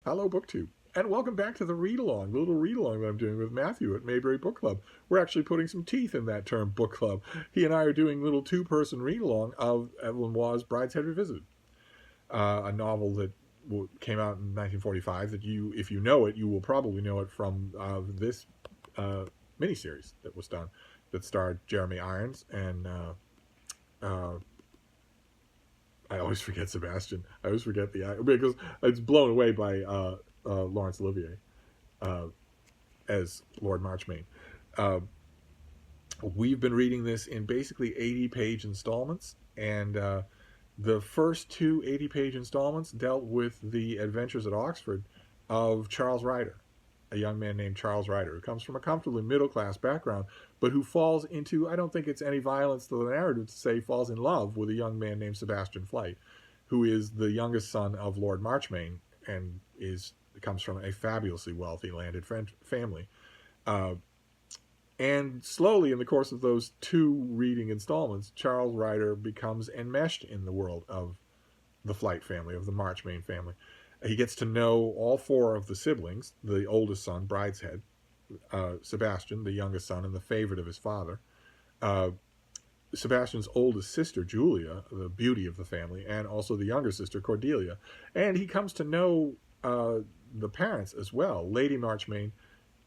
Hello, BookTube. And welcome back to the Readalong, the little read-along that I'm doing with Matthew at Mayberry Book Club. We're actually putting some teeth in that term, book club. He and I are doing a little two-person read-along of Evelyn Waugh's Brideshead Revisited, a novel that came out in 1945 that you, if you know it, you will probably know it from this miniseries that was done, that starred Jeremy Irons and uh, I always forget Sebastian. I always forget because it's blown away by Laurence Olivier uh, as Lord Marchmain. Uh, we've been reading this in basically 80-page installments, and the first two 80-page installments dealt with the adventures at Oxford of Charles Ryder, a young man named Charles Ryder, who comes from a comfortably middle-class background, but who falls into, I don't think it's any violence to the narrative to say, falls in love with a young man named Sebastian Flyte, who is the youngest son of Lord Marchmain and comes from a fabulously wealthy landed family. Uh, and slowly, in the course of those two reading installments, Charles Ryder becomes enmeshed in the world of the Flyte family, of the Marchmain family. He gets to know all four of the siblings, the oldest son, Brideshead, Sebastian, the youngest son and the favorite of his father, uh, Sebastian's oldest sister, Julia, the beauty of the family, and also the younger sister, Cordelia. And he comes to know the parents as well. Lady Marchmain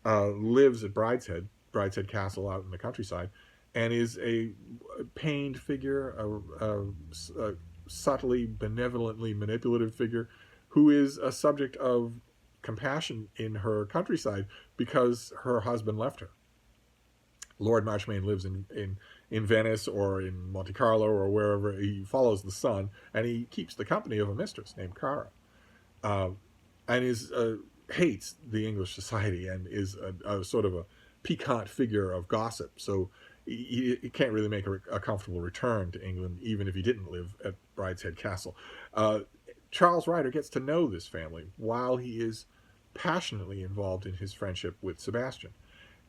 lives at Brideshead Castle out in the countryside, and is a pained figure, a subtly, benevolently manipulative figure, who is a subject of compassion in her countryside because her husband left her. Lord Marchmain lives in Venice or in Monte Carlo or wherever. He follows the sun, and he keeps the company of a mistress named Cara, and hates the English society and is a sort of a piquant figure of gossip. So he can't really make a comfortable return to England, even if he didn't live at Brideshead Castle. Charles Ryder gets to know this family while he is passionately involved in his friendship with Sebastian.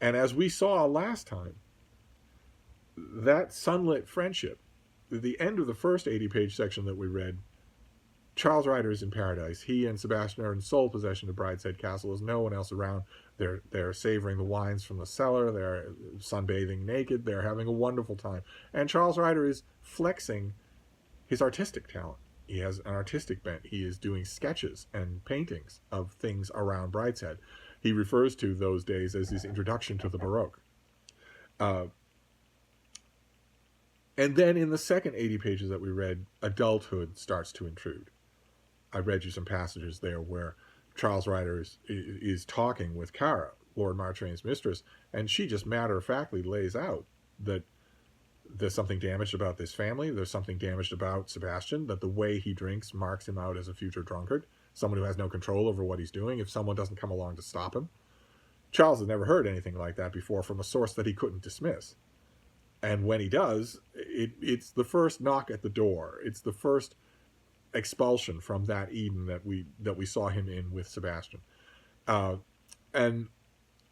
And as we saw last time, that sunlit friendship, the end of the first 80-page section that we read, Charles Ryder is in paradise. He and Sebastian are in sole possession of Brideshead Castle. There's no one else around. They're savoring the wines from the cellar. They're sunbathing naked. They're having a wonderful time. And Charles Ryder is flexing his artistic talent. He has an artistic bent. He is doing sketches and paintings of things around Brideshead. He refers to those days as his introduction to the Baroque. And then in the second 80 pages that we read, adulthood starts to intrude. I read you some passages there where Charles Ryder is talking with Cara, Lord Marchmain's mistress, and she just matter-of-factly lays out that there's something damaged about this family, there's something damaged about Sebastian, that the way he drinks marks him out as a future drunkard, someone who has no control over what he's doing if someone doesn't come along to stop him. Charles had never heard anything like that before from a source that he couldn't dismiss. And when he does, it's the first knock at the door. It's the first expulsion from that Eden that we saw him in with Sebastian. And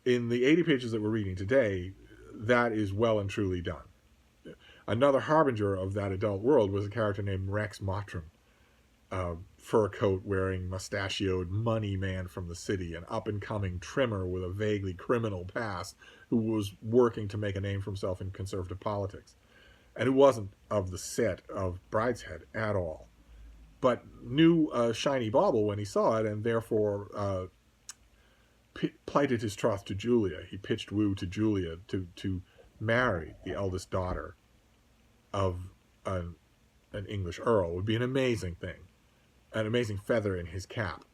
in the 80 pages that we're reading today, that is well and truly done. Another harbinger of that adult world was a character named Rex Mottram, fur coat wearing, mustachioed money man from the city, an up-and-coming trimmer with a vaguely criminal past who was working to make a name for himself in conservative politics, and who wasn't of the set of Brideshead at all, but knew a shiny bauble when he saw it, and therefore plighted his troth to Julia. He pitched woo to Julia to marry the eldest daughter of an English earl. It would be an amazing thing, an amazing feather in his cap.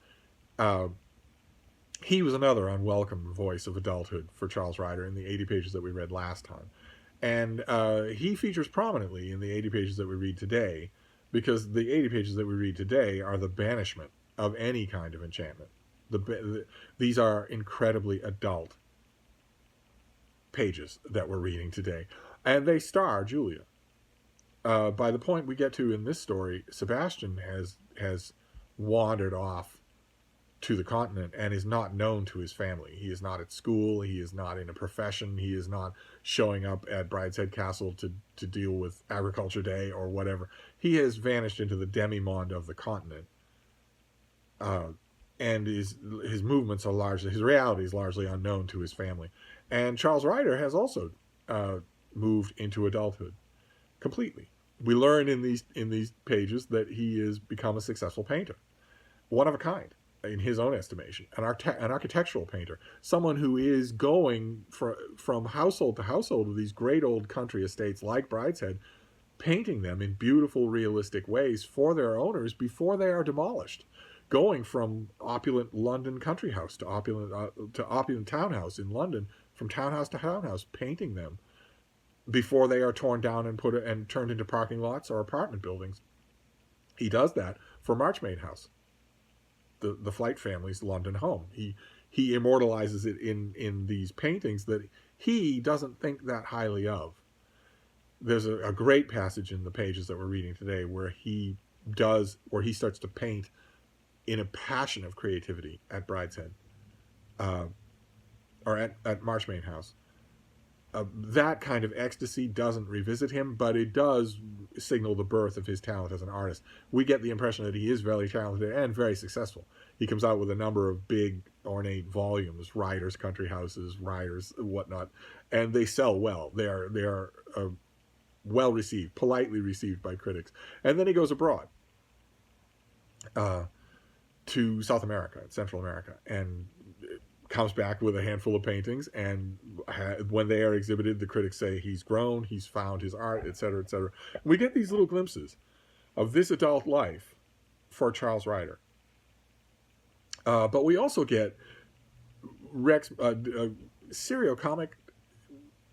He was another unwelcome voice of adulthood for Charles Ryder in the 80 pages that we read last time. And he features prominently in the 80 pages that we read today, because the 80 pages that we read today are the banishment of any kind of enchantment. These are incredibly adult pages that we're reading today. And they star Julia. By the point we get to in this story, Sebastian has wandered off to the continent and is not known to his family. He is not at school. He is not in a profession. He is not showing up at Brideshead Castle to deal with Agriculture Day or whatever. He has vanished into the demi-monde of the continent. and his movements are largely, his reality is largely unknown to his family. And Charles Ryder has also moved into adulthood completely. We learn in these pages that he has become a successful painter, one of a kind in his own estimation, an architectural painter, someone who is going from household to household of these great old country estates like Brideshead, painting them in beautiful, realistic ways for their owners before they are demolished, going from opulent London country house to opulent townhouse in London, from townhouse to townhouse, painting them before they are torn down and turned into parking lots or apartment buildings. He does that for Marchmain House, the Flight family's London home. He immortalizes it in these paintings that he doesn't think that highly of. There's a great passage in the pages that we're reading today where he starts to paint in a passion of creativity at Brideshead, or at Marchmain House. That kind of ecstasy doesn't revisit him, but it does signal the birth of his talent as an artist. We get the impression that he is very talented and very successful. He comes out with a number of big, ornate volumes, Ryder's Country Houses, Ryder's whatnot, and they sell well. They are well received, politely received by critics. And then he goes abroad to South America, Central America, and comes back with a handful of paintings, and when they are exhibited, the critics say he's grown, he's found his art, etc., etc. We get these little glimpses of this adult life for Charles Ryder. But we also get a serio-comic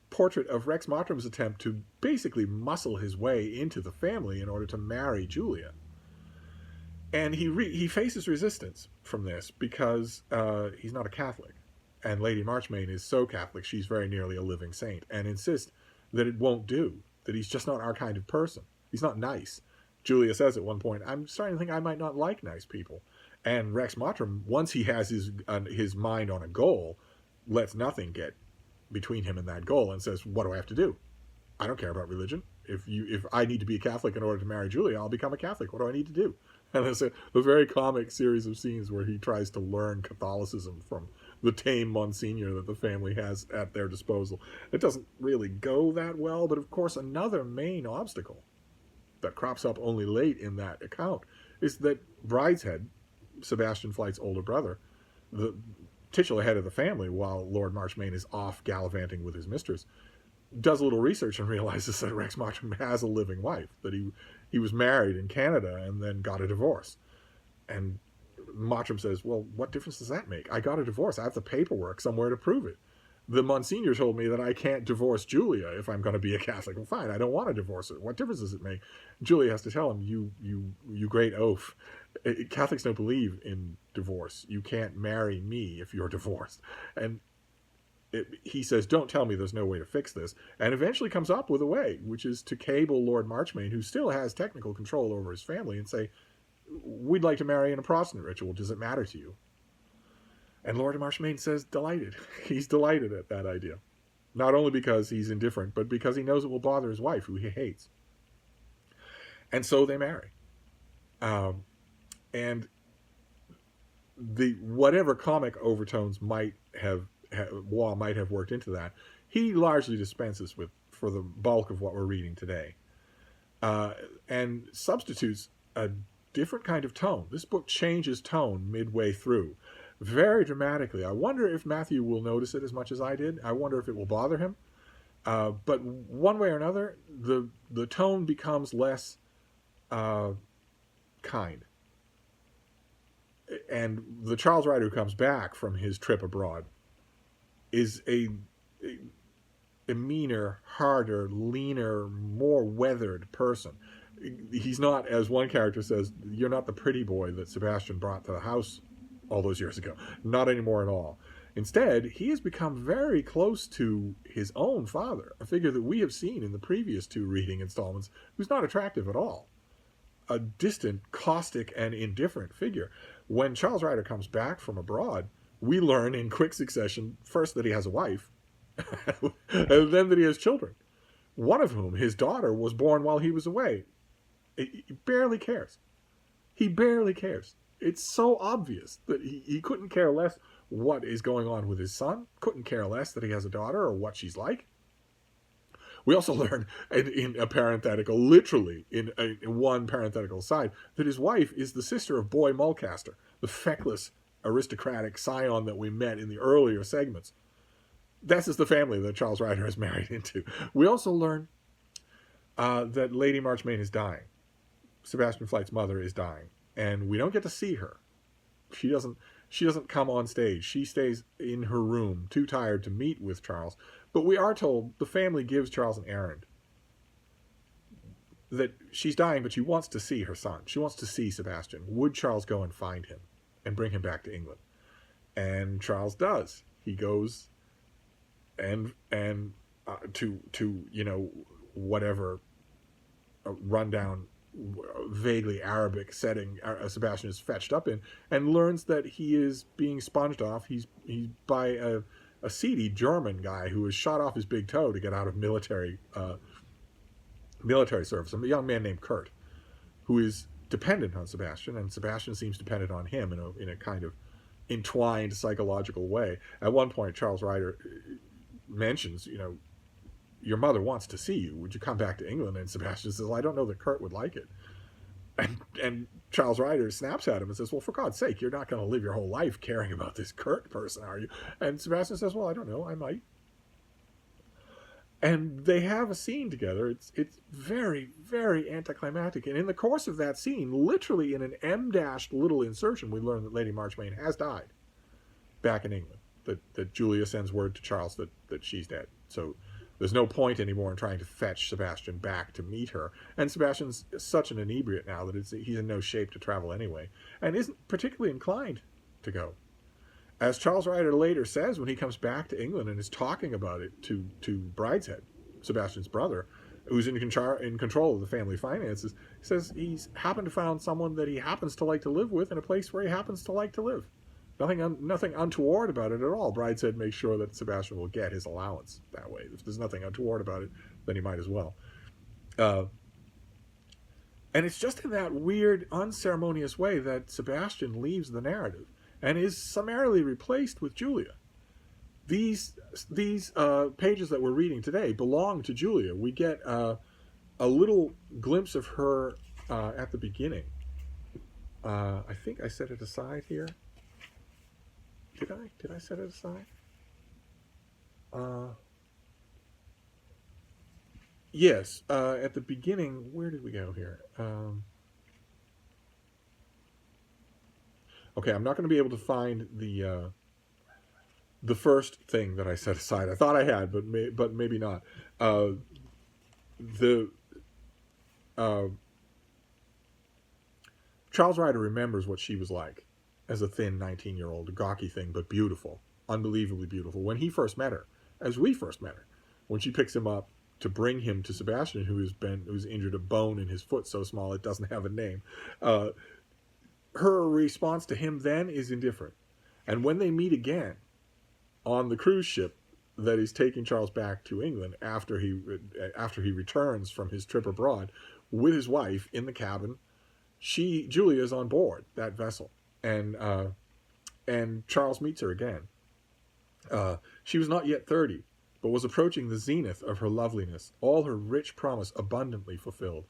portrait of Rex Mottram's attempt to basically muscle his way into the family in order to marry Julia. And he faces resistance from this because he's not a Catholic. And Lady Marchmain is so Catholic, she's very nearly a living saint, and insists that it won't do, that he's just not our kind of person. He's not nice. Julia says at one point, I'm starting to think I might not like nice people. And Rex Mottram, once he has his mind on a goal, lets nothing get between him and that goal and says, what do I have to do? I don't care about religion. If I need to be a Catholic in order to marry Julia, I'll become a Catholic. What do I need to do? And it's a very comic series of scenes where he tries to learn Catholicism from the tame Monsignor that the family has at their disposal. It doesn't really go that well, but of course another main obstacle that crops up only late in that account is that Brideshead, Sebastian Flight's older brother, the titular head of the family while Lord Marchmain is off gallivanting with his mistress, does a little research and realizes that Rex Mottram has a living wife, that he was married in Canada and then got a divorce. And Mottram says, well, what difference does that make? I got a divorce. I have the paperwork somewhere to prove it. The Monsignor told me that I can't divorce Julia if I'm going to be a Catholic. Well, fine, I don't want to divorce her. What difference does it make? Julia has to tell him, you great oaf. Catholics don't believe in divorce. You can't marry me if you're divorced. And he says, don't tell me there's no way to fix this, and eventually comes up with a way, which is to cable Lord Marchmain, who still has technical control over his family, and say, we'd like to marry in a Protestant ritual. Does it matter to you? And Lord Marchmain says, delighted. He's delighted at that idea. Not only because he's indifferent, but because he knows it will bother his wife, who he hates. And so they marry. And the whatever comic overtones might have worked into that, he largely dispenses with for the bulk of what we're reading today, and substitutes a different kind of tone. This book changes tone midway through, very dramatically. I wonder if Matthew will notice it as much as I did. I wonder if it will bother him. But one way or another, the tone becomes less kind. And the Charles Ryder who comes back from his trip abroad is a meaner, harder, leaner, more weathered person. He's not, as one character says, you're not the pretty boy that Sebastian brought to the house all those years ago. Not anymore at all. Instead, he has become very close to his own father, a figure that we have seen in the previous two reading installments, who's not attractive at all. A distant, caustic, and indifferent figure. When Charles Ryder comes back from abroad, we learn in quick succession, first that he has a wife, and then that he has children, one of whom, his daughter, was born while he was away. He barely cares. He barely cares. It's so obvious that he couldn't care less what is going on with his son, couldn't care less that he has a daughter or what she's like. We also learn in a parenthetical, literally in one parenthetical side, that his wife is the sister of Boy Mulcaster, the feckless aristocratic scion that we met in the earlier segments. This is the family that Charles Ryder is married into. We also learn that Lady Marchmain is dying. Sebastian Flight's mother is dying, and we don't get to see her. She doesn't come on stage. She stays in her room, too tired to meet with Charles. But we are told the family gives Charles an errand. That she's dying, but she wants to see her son. She wants to see Sebastian. Would Charles go and find him and bring him back to England? And Charles does. He goes and to whatever rundown, vaguely Arabic setting Sebastian is fetched up in, and learns that he is being sponged off. He's by a seedy German guy who has shot off his big toe to get out of military service. A young man named Kurt, who is dependent on Sebastian, and Sebastian seems dependent on him in a kind of entwined psychological way. At one point, Charles Ryder mentions, your mother wants to see you. Would you come back to England? And Sebastian says, well, I don't know that Kurt would like it. And Charles Ryder snaps at him and says, well, for God's sake, you're not going to live your whole life caring about this Kurt person, are you? And Sebastian says, well, I don't know, I might. And they have a scene together. It's very, very anticlimactic. And in the course of that scene, literally in an M-dashed little insertion, we learn that Lady Marchmain has died back in England. That Julia sends word to Charles that she's dead. So there's no point anymore in trying to fetch Sebastian back to meet her. And Sebastian's such an inebriate now that he's in no shape to travel anyway, and isn't particularly inclined to go. As Charles Ryder later says when he comes back to England and is talking about it to Brideshead, Sebastian's brother, who's in control of the family finances, he says he's happened to find someone that he happens to like to live with in a place where he happens to like to live. Nothing untoward about it at all. Brideshead makes sure that Sebastian will get his allowance that way. If there's nothing untoward about it, then he might as well. And it's just in that weird, unceremonious way that Sebastian leaves the narrative and is summarily replaced with Julia. These pages that we're reading today belong to Julia. We get a little glimpse of her at the beginning. I think I set it aside here. Did I set it aside? Yes. At the beginning, where did we go here? Okay, I'm not going to be able to find the first thing that I set aside. I thought I had, but maybe not. Charles Ryder remembers what she was like as a thin 19-year-old, a gawky thing, but beautiful, unbelievably beautiful. When he first met her, as we first met her, when she picks him up to bring him to Sebastian, who's injured a bone in his foot so small it doesn't have a name, her response to him then is indifferent. And when they meet again on the cruise ship that is taking Charles back to England after he returns from his trip abroad with his wife in the cabin, Julia is on board that vessel. And Charles meets her again. She was not yet 30, but was approaching the zenith of her loveliness, all her rich promise abundantly fulfilled.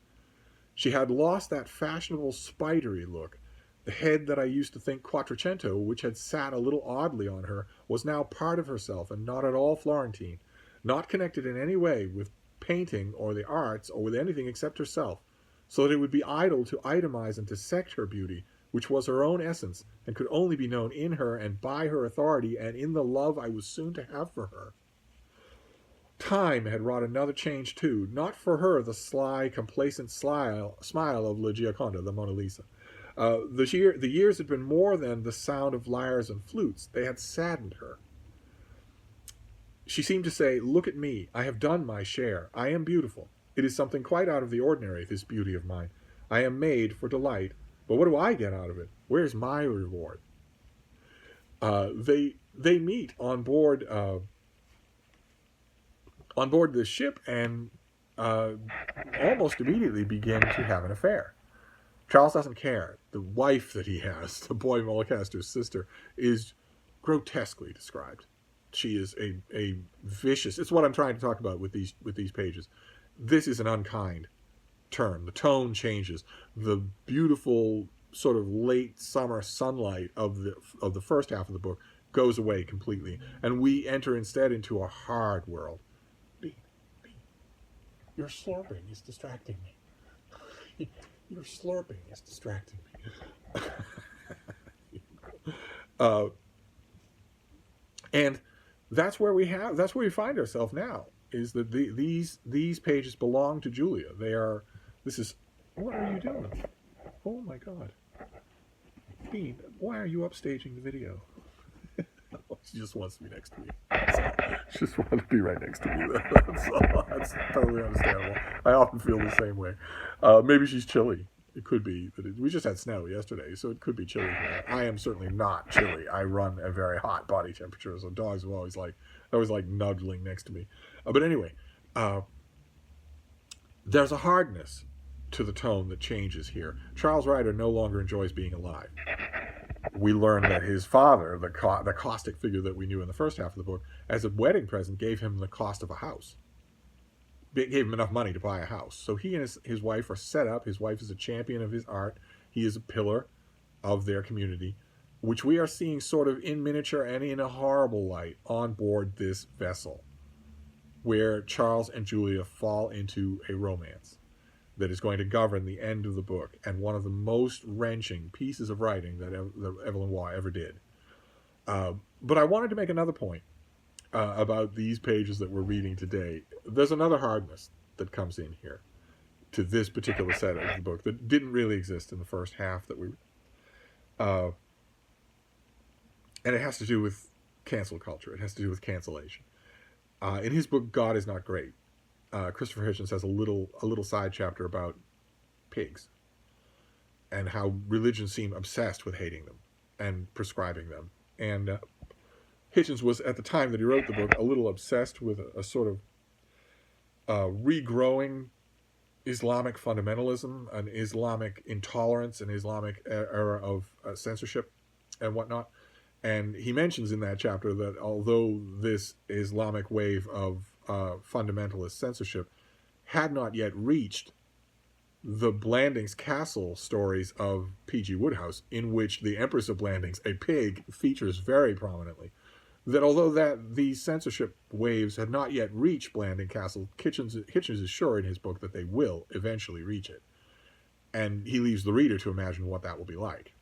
She had lost that fashionable spidery look. The head that I used to think Quattrocento, which had sat a little oddly on her, was now part of herself and not at all Florentine, not connected in any way with painting or the arts or with anything except herself, so that it would be idle to itemize and dissect her beauty, which was her own essence, and could only be known in her and by her authority and in the love I was soon to have for her. Time had wrought another change too, not for her the sly, complacent smile of La Gioconda, the Mona Lisa. The years had been more than the sound of lyres and flutes. They had saddened her. She seemed to say, look at me, I have done my share. I am beautiful. It is something quite out of the ordinary, this beauty of mine. I am made for delight. But what do I get out of it? Where's my reward? They meet on board the ship and almost immediately begin to have an affair. Charles doesn't care. The wife that he has, the boy Mullicaster's sister, is grotesquely described. She is a vicious. It's what I'm trying to talk about with these pages. This is an unkind turn. The tone changes. The beautiful sort of late summer sunlight of the first half of the book goes away completely, and we enter instead into a hard world. Bean, your slurping is distracting me. Your slurping is distracting me. And that's where we find ourselves now. Is that these pages belong to Julia? They are. This is. What are you doing? Oh my God, Bean! Why are you upstaging the video? She just wants to be next to me. She just wants to be right next to me. That's totally understandable. I often feel the same way. Maybe she's chilly. It could be that we just had snow yesterday, so it could be chilly. I am certainly not chilly. I run a very hot body temperature, so dogs will always like nuddling next to me. But anyway, there's a hardness to the tone that changes here. Charles Ryder no longer enjoys being alive. We learn that his father, the caustic figure that we knew in the first half of the book, as a wedding present, gave him the cost of a house. Gave him enough money to buy a house. So he and his wife are set up. His wife is a champion of his art. He is a pillar of their community, which we are seeing sort of in miniature and in a horrible light on board this vessel, where Charles and Julia fall into a romance that is going to govern the end of the book, and one of the most wrenching pieces of writing that Evelyn Waugh ever did. But I wanted to make another point about these pages that we're reading today. There's another hardness that comes in here to this particular set of the book that didn't really exist in the first half that we and it has to do with cancel culture. It has to do with cancellation. In his book, God is Not Great, Christopher Hitchens has a little side chapter about pigs and how religions seem obsessed with hating them and prescribing them. And Hitchens was, at the time that he wrote the book, a little obsessed with a sort of regrowing Islamic fundamentalism, an Islamic intolerance, an Islamic era of censorship and whatnot. And he mentions in that chapter that although this Islamic wave of fundamentalist censorship had not yet reached the Blandings Castle stories of P.G. Wodehouse, in which the Empress of Blandings, a pig, features very prominently, that although these censorship waves had not yet reached Blanding Castle, Hitchens is sure in his book that they will eventually reach it. And he leaves the reader to imagine what that will be like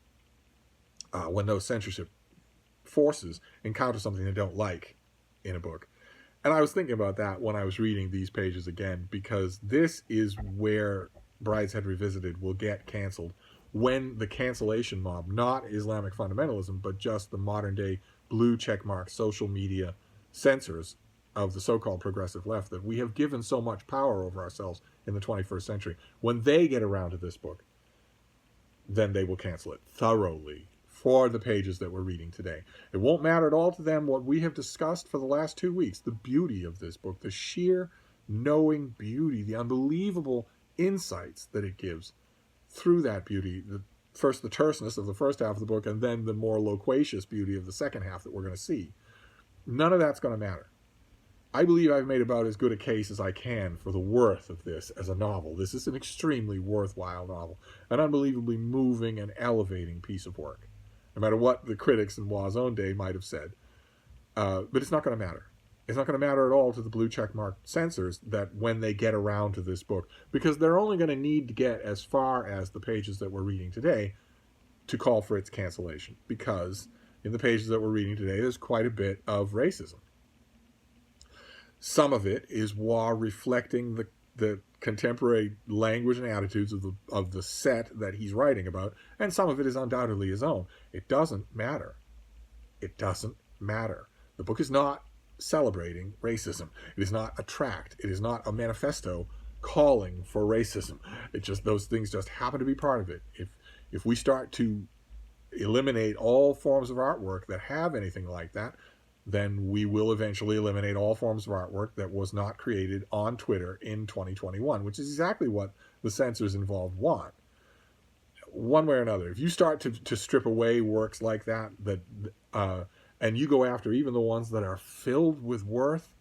when those censorship forces encounter something they don't like in a book. And I was thinking about that when I was reading these pages again, because this is where Brideshead Revisited will get canceled, when the cancellation mob, not Islamic fundamentalism, but just the modern day blue checkmark social media censors of the so-called progressive left that we have given so much power over ourselves in the 21st century, when they get around to this book, then they will cancel it thoroughly for the pages that we're reading today. It won't matter at all to them what we have discussed for the last 2 weeks, the beauty of this book, the sheer knowing beauty, the unbelievable insights that it gives through that beauty, first the terseness of the first half of the book, and then the more loquacious beauty of the second half that we're going to see. None of that's going to matter. I believe I've made about as good a case as I can for the worth of this as a novel. This is an extremely worthwhile novel, an unbelievably moving and elevating piece of work, no matter what the critics in Waugh's own day might have said. But it's not going to matter. It's not going to matter at all to the blue checkmark censors that when they get around to this book, because they're only going to need to get as far as the pages that we're reading today to call for its cancellation, because in the pages that we're reading today, there's quite a bit of racism. Some of it is Waugh reflecting the contemporary language and attitudes of the set that he's writing about, and some of it is undoubtedly his own. It doesn't matter. It doesn't matter. The book is not celebrating racism. It is not a tract. It is not a manifesto calling for racism. It just, those things just happen to be part of it. If we start to eliminate all forms of artwork that have anything like that, then we will eventually eliminate all forms of artwork that was not created on Twitter in 2021, which is exactly what the censors involved want. one way or another, if you start to strip away works like that, and you go after even the ones that are filled with worth,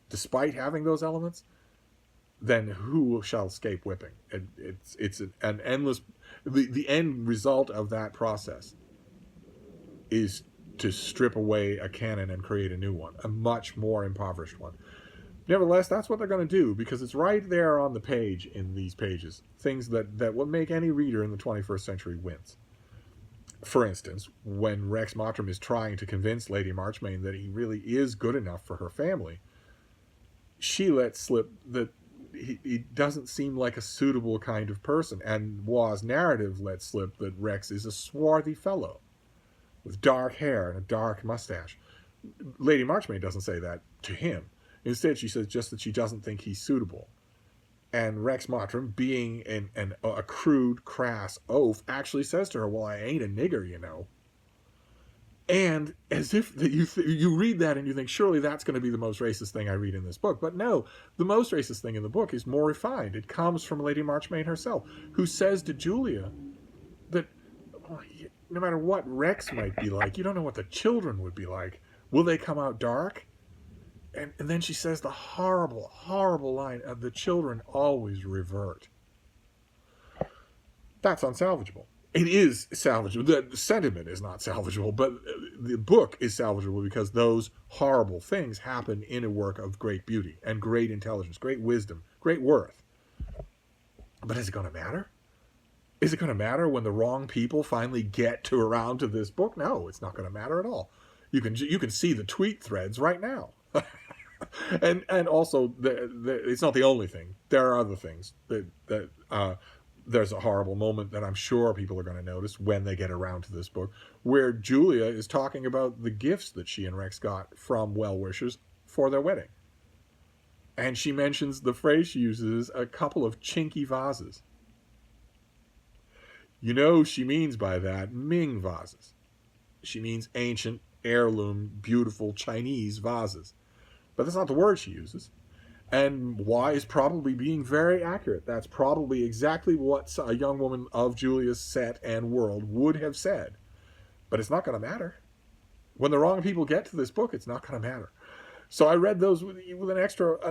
despite having those elements, then who shall escape whipping? It's an endless. The end result of that process is to strip away a canon and create a new one, a much more impoverished one. Nevertheless, that's what they're going to do, because it's right there on the page in these pages, things that will make any reader in the 21st century wince. For instance, when Rex Mottram is trying to convince Lady Marchmain that he really is good enough for her family, she lets slip that he doesn't seem like a suitable kind of person, and Wa's narrative lets slip that Rex is a swarthy fellow with dark hair and a dark mustache. Lady Marchmain doesn't say that to him. Instead, she says just that she doesn't think he's suitable. And Rex Mottram, being a crude, crass oaf, actually says to her, well, I ain't a nigger, you know. And as if you read that and you think, surely that's going to be the most racist thing I read in this book. But no, the most racist thing in the book is more refined. It comes from Lady Marchmain herself, who says to Julia that no matter what Rex might be like, you don't know what the children would be like. Will they come out dark? And then she says the horrible, horrible line of the children always revert. That's unsalvageable. It is salvageable. The sentiment is not salvageable, but the book is salvageable because those horrible things happen in a work of great beauty and great intelligence, great wisdom, great worth. But is it going to matter? Is it going to matter when the wrong people finally get around to this book? No, it's not going to matter at all. You can see the tweet threads right now. and also it's not the only thing. There are other things that there's a horrible moment that I'm sure people are going to notice when they get around to this book, where Julia is talking about the gifts that she and Rex got from well-wishers for their wedding. And she mentions, the phrase she uses, a couple of chinky vases. You know she means by that Ming vases. She means ancient, heirloom, beautiful Chinese vases. But that's not the word she uses. And Y is probably being very accurate. That's probably exactly what a young woman of Julia's set and world would have said. But it's not going to matter. When the wrong people get to this book, it's not going to matter. So I read those with an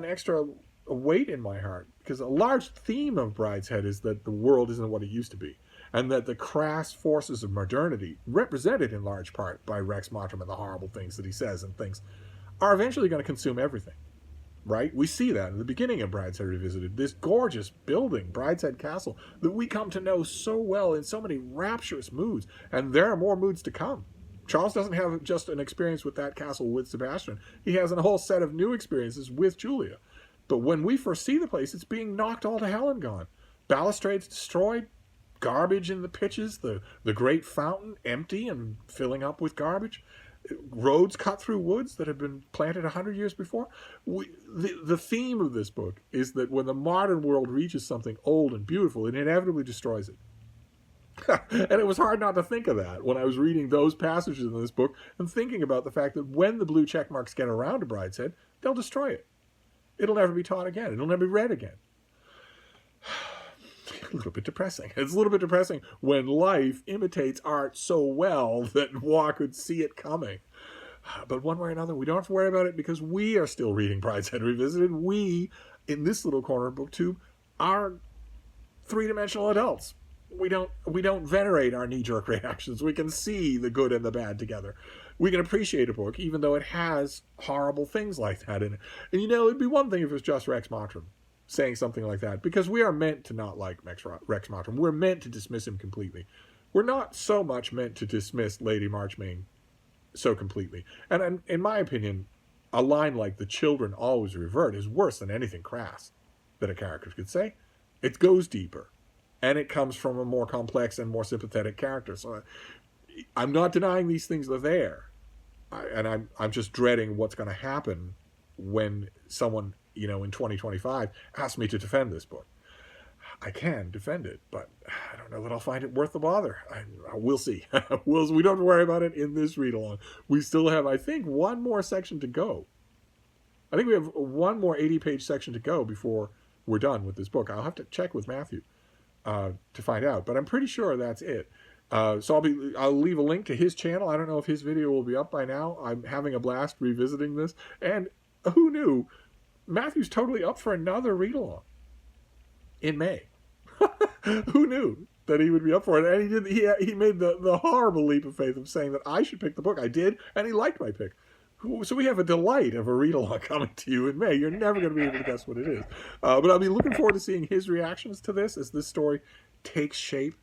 extra weight in my heart, because a large theme of Brideshead is that the world isn't what it used to be, and that the crass forces of modernity, represented in large part by Rex Mottram and the horrible things that he says and thinks, are eventually going to consume everything. Right? We see that in the beginning of Brideshead Revisited. This gorgeous building, Brideshead Castle, that we come to know so well in so many rapturous moods. And there are more moods to come. Charles doesn't have just an experience with that castle with Sebastian. He has a whole set of new experiences with Julia. But when we first see the place, it's being knocked all to hell and gone. Balustrades destroyed, garbage in the pitches, the great fountain empty and filling up with garbage. Roads cut through woods that had been planted 100 years before. The theme of this book is that when the modern world reaches something old and beautiful, it inevitably destroys it. And it was hard not to think of that when I was reading those passages in this book and thinking about the fact that when the blue check marks get around to Brideshead, they'll destroy it. It'll never be taught again. It'll never be read again. A little bit depressing. It's a little bit depressing when life imitates art so well that Wa could see it coming. But one way or another, we don't have to worry about it because we are still reading Brideshead Revisited. We, in this little corner of BookTube, are three-dimensional adults. We don't venerate our knee-jerk reactions. We can see the good and the bad together. We can appreciate a book even though it has horrible things like that in it. And it'd be one thing if it was just Rex Mottram saying something like that, because we are meant to not like Rex Mottram. We're meant to dismiss him completely. We're not so much meant to dismiss Lady Marchmain so completely. And in my opinion, a line like "the children always revert" is worse than anything crass that a character could say. It goes deeper, and it comes from a more complex and more sympathetic character. So I'm not denying these things are there, and I'm just dreading what's going to happen when someone in 2025 asks me to defend this book. I can defend it, but I don't know that I'll find it worth the bother. We'll see. We don't have to worry about it in this read-along. We still have, I think, one more section to go. I think we have one more 80-page section to go before we're done with this book. I'll have to check with Matthew. to find out. But I'm pretty sure that's it. So I'll leave a link to his channel. I don't know if his video will be up by now. I'm having a blast revisiting this. And who knew? Matthew's totally up for another read-along in May. Who knew that he would be up for it? And he did. He made the horrible leap of faith of saying that I should pick the book. I did, and he liked my pick. So we have a delight of a read-along coming to you in May. You're never going to be able to guess what it is. But I'll be looking forward to seeing his reactions to this as this story takes shape.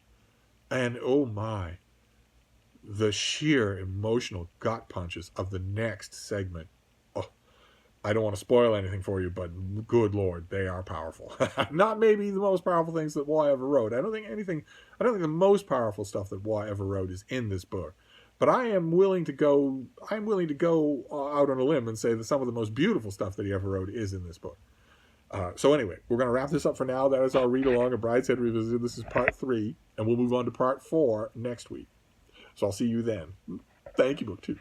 And oh my, the sheer emotional gut punches of the next segment. Oh, I don't want to spoil anything for you, but good Lord, they are powerful. Not maybe the most powerful things that Y ever wrote. I don't think the most powerful stuff that Y ever wrote is in this book. But I'm willing to go out on a limb and say that some of the most beautiful stuff that he ever wrote is in this book. So anyway, we're going to wrap this up for now. That is our read-along of Brideshead Revisited. This is part 3, and we'll move on to part 4 next week. So I'll see you then. Thank you, Book 2.